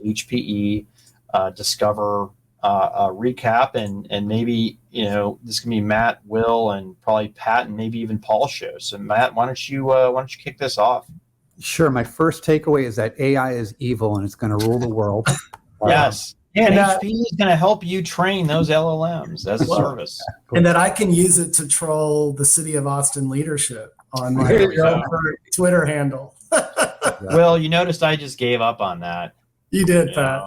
HPE Discover Recap, and maybe this can be Matt, Will, and probably Pat, and maybe even Paul's show. So Matt, why don't you kick this off? Sure. My first takeaway is that AI is evil and it's going to rule the world. Yes. And HPE is going to help you train those LLMs as a service. And that I can use it to troll the city of Austin leadership on my Twitter handle. Well, you noticed I just gave up on that. You did, Pat.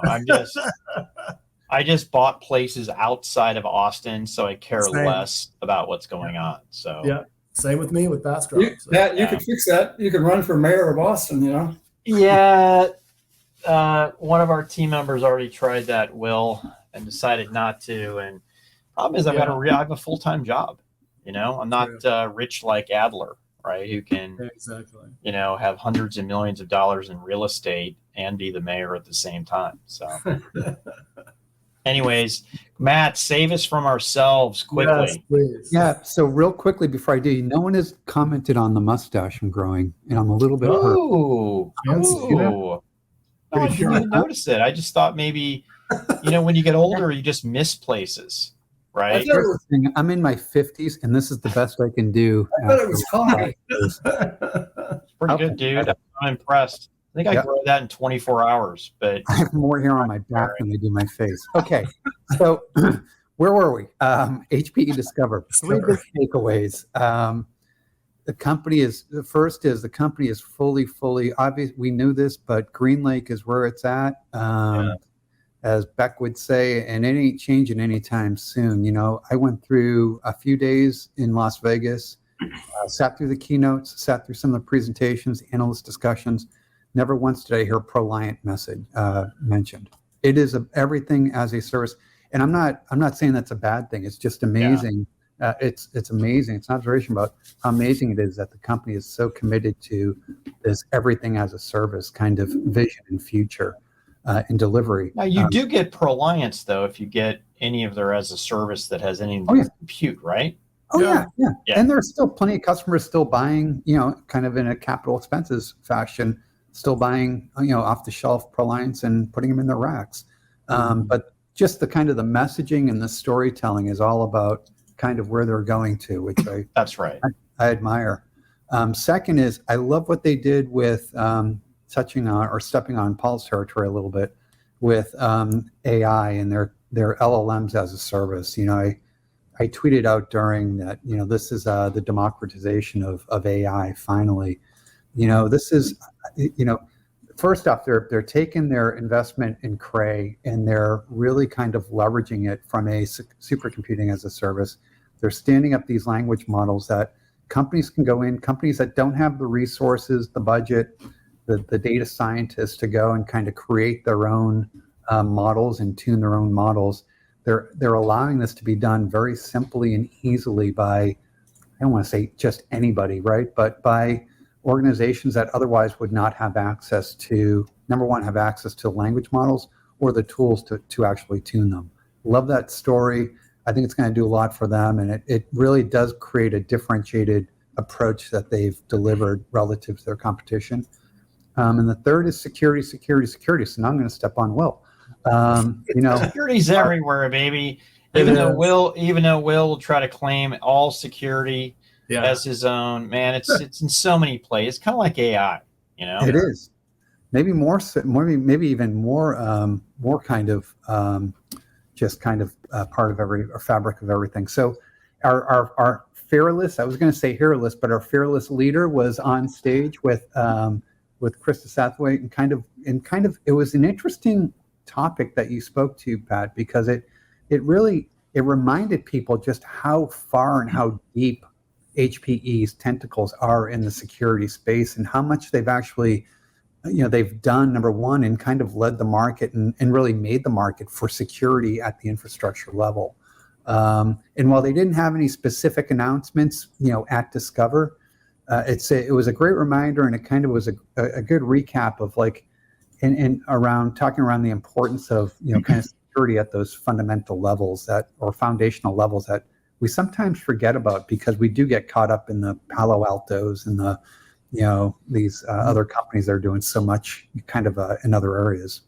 I just bought places outside of Austin, so I care less about what's going on. So yeah, same with me with Bastrop. You could fix that. You could run for mayor of Austin. Yeah. One of our team members already tried that, Will, and decided not to. And problem is, I have a full-time job. I'm not rich like Adler, right? Who can have hundreds of millions of dollars in real estate and be the mayor at the same time. So, anyways, Matt, save us from ourselves quickly. Yes, please. Yeah. So real quickly before I do, no one has commented on the mustache I'm growing, and I'm a little bit hurt. Oh, I didn't even notice it. I just thought maybe, when you get older, you just miss places, right? I'm in my 50s, and this is the best I can do. I thought it was coffee. It's pretty good, dude. I'm impressed. I think I grow that in 24 hours, but I have more hair on my back than I do my face. Okay, so where were we? HPE Discover. 3 big takeaways. The company is fully obvious. We knew this, but Green Lake is where it's at. As Beck would say, and it ain't changing anytime soon. I went through a few days in Las Vegas, sat through the keynotes, sat through some of the presentations, analyst discussions. Never once did I hear ProLiant message mentioned. It is everything as a service, and I'm not saying that's a bad thing. It's just amazing. It's amazing. It's an observation about how amazing it is that the company is so committed to this everything as a service kind of vision and future and delivery. Now you do get ProLiants though if you get any of their as a service that has any compute, right? Oh yeah. And there's still plenty of customers still buying, kind of in a capital expenses fashion, still buying, off the shelf ProLiants and putting them in their racks. But just the kind of the messaging and the storytelling is all about kind of where they're going to, which that's right. I admire. Second is I love what they did with touching on or stepping on Paul's territory a little bit with AI and their LLMs as a service. I tweeted out during that, this is the democratization of AI finally. This is, first off, they're taking their investment in Cray and they're really kind of leveraging it from a supercomputing as a service. They're standing up these language models that companies can go in, companies that don't have the resources, the budget, the data scientists to go and kind of create their own models and tune their own models. They're allowing this to be done very simply and easily by, I don't want to say just anybody, right? But by organizations that otherwise would not have access to, number one, have access to language models or the tools to actually tune them. Love that story. I think it's going to do a lot for them. And it really does create a differentiated approach that they've delivered relative to their competition. And the third is security. So now I'm going to step on Will. Security's everywhere, baby. Even though Will will try to claim all security as his own, man, it's in so many places. It's kind of like AI, It is. Maybe more, maybe even more kind of just kind of part of or fabric of everything. So our fearless, I was going to say hairless, but our fearless leader was on stage with Krista Sathaway, and kind of it was an interesting topic that you spoke to, Pat, because it reminded people just how far and how deep HPE's tentacles are in the security space and how much they've actually, they've done, number one, and kind of led the market and really made the market for security at the infrastructure level. And while they didn't have any specific announcements, at Discover, it was a great reminder, and it kind of was a good recap of talking around the importance of, kind of security at those fundamental levels or foundational levels that we sometimes forget about because we do get caught up in the Palo Altos and these other companies that are doing so much kind of in other areas.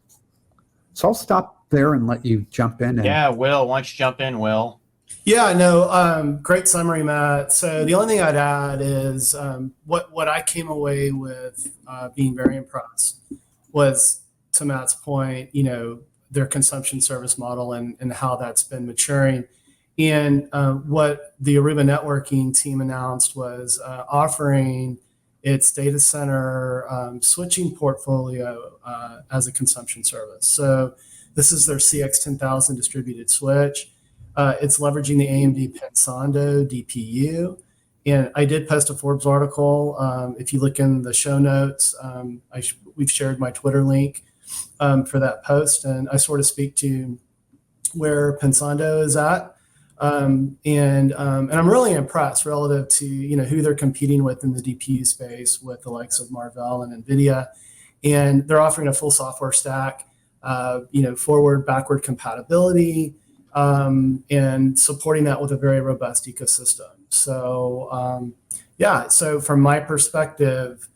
So I'll stop there and let you jump in. And Yeah, Will, why don't you jump in, Will? Yeah, no, great summary, Matt. So the only thing I'd add is what I came away with being very impressed was, to Matt's point, their consumption service model and how that's been maturing. And what the Aruba networking team announced was offering its data center switching portfolio as a consumption service. So this is their CX10000 distributed switch. It's leveraging the AMD Pensando DPU. And I did post a Forbes article. If you look in the show notes, we've shared my Twitter link for that post. And I sort of speak to where Pensando is at. And I'm really impressed relative to, who they're competing with in the DPU space with the likes of Marvell and NVIDIA. And they're offering a full software stack, forward, backward compatibility, and supporting that with a very robust ecosystem. So, so from my perspective,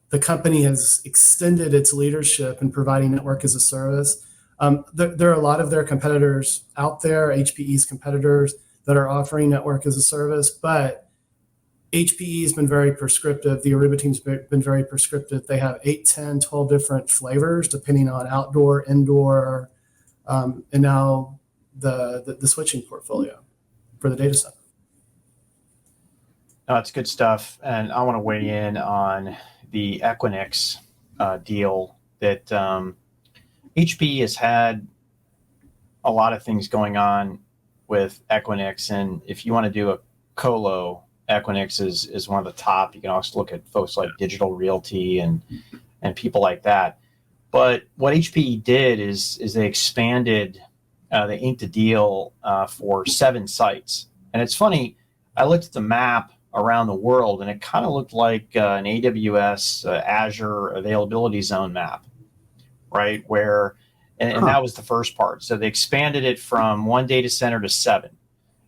the company has extended its leadership in providing network as a service. There are a lot of their competitors out there, HPE's competitors, that are offering network as a service, but HPE has been very prescriptive. The Aruba team's been very prescriptive. They have 8, 10, 12 different flavors depending on outdoor, indoor, and now the switching portfolio for the data center. No, it's good stuff. And I want to weigh in on the Equinix deal that HPE has had a lot of things going on with Equinix. And if you want to do a colo, Equinix is one of the top. You can also look at folks like Digital Realty and people like that. But what HPE did is they expanded, they inked a deal for 7 sites. And it's funny, I looked at the map around the world and it kind of looked like an AWS Azure availability zone map, right? And that was the first part. So they expanded it from 1 data center to 7.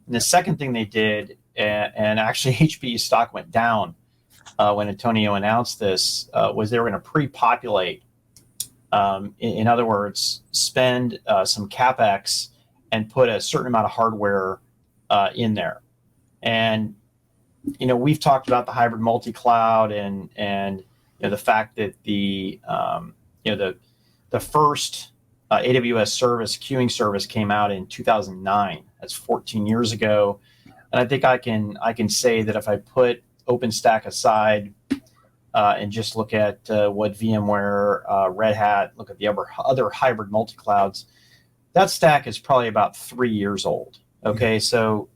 And the second thing they did, and actually HPE stock went down when Antonio announced this, was they were going to pre-populate. In other words, spend some CapEx and put a certain amount of hardware in there. And, we've talked about the hybrid multi-cloud and the fact that the first AWS service, queuing service, came out in 2009. That's 14 years ago. And I think I can say that if I put OpenStack aside and just look at what VMware, Red Hat, look at the other hybrid multi-clouds, that stack is probably about 3 years old. Okay, so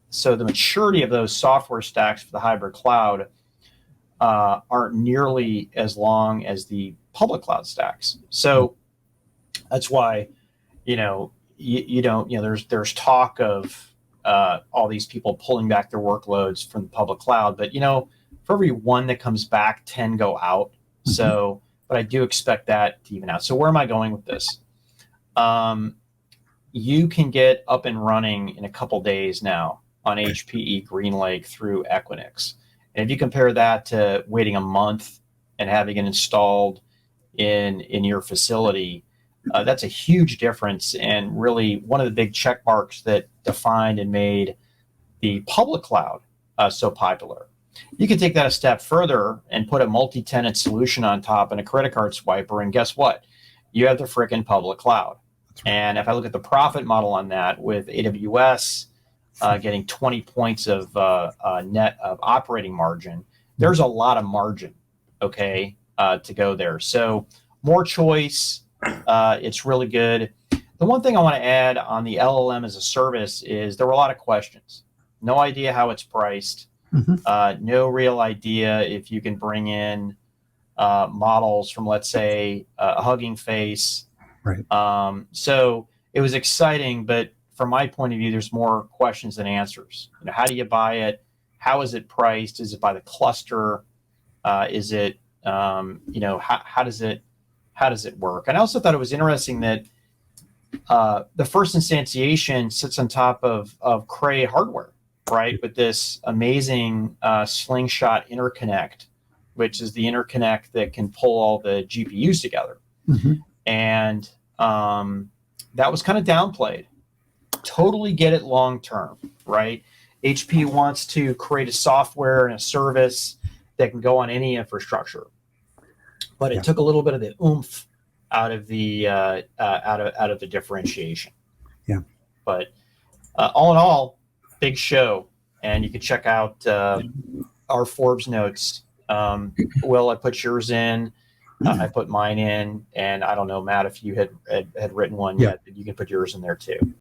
the maturity of those software stacks for the hybrid cloud aren't nearly as long as the public cloud stacks. So that's why, there's talk of all these people pulling back their workloads from the public cloud, but for every one that comes back, 10 go out. So, but I do expect that to even out. So where am I going with this? You can get up and running in a couple days now on HPE GreenLake through Equinix. And if you compare that to waiting a month and having it installed in your facility, that's a huge difference, and really one of the big check marks that defined and made the public cloud so popular. You can take that a step further and put a multi-tenant solution on top and a credit card swiper, and guess what? You have the frickin' public cloud. Right. And if I look at the profit model on that, with AWS getting 20 points of net of operating margin, there's a lot of margin, okay, to go there. So more choice. It's really good. The one thing I want to add on the LLM as a service is there were a lot of questions. No idea how it's priced. No real idea if you can bring in models from, let's say, a Hugging Face. Right. So it was exciting, but from my point of view, there's more questions than answers. How do you buy it? How is it priced? Is it by the cluster? Is it, how does it work? And I also thought it was interesting that the first instantiation sits on top of Cray hardware, right? With this amazing Slingshot interconnect, which is the interconnect that can pull all the GPUs together. And that was kind of downplayed. Totally get it long term, right? HP wants to create a software and a service that can go on any infrastructure, but it took a little bit of the oomph out of the out of the differentiation. Yeah. But all in all, big show, and you can check out our Forbes notes. Will, I put yours in. I put mine in, and I don't know, Matt, if you had written one yet, but you can put yours in there too.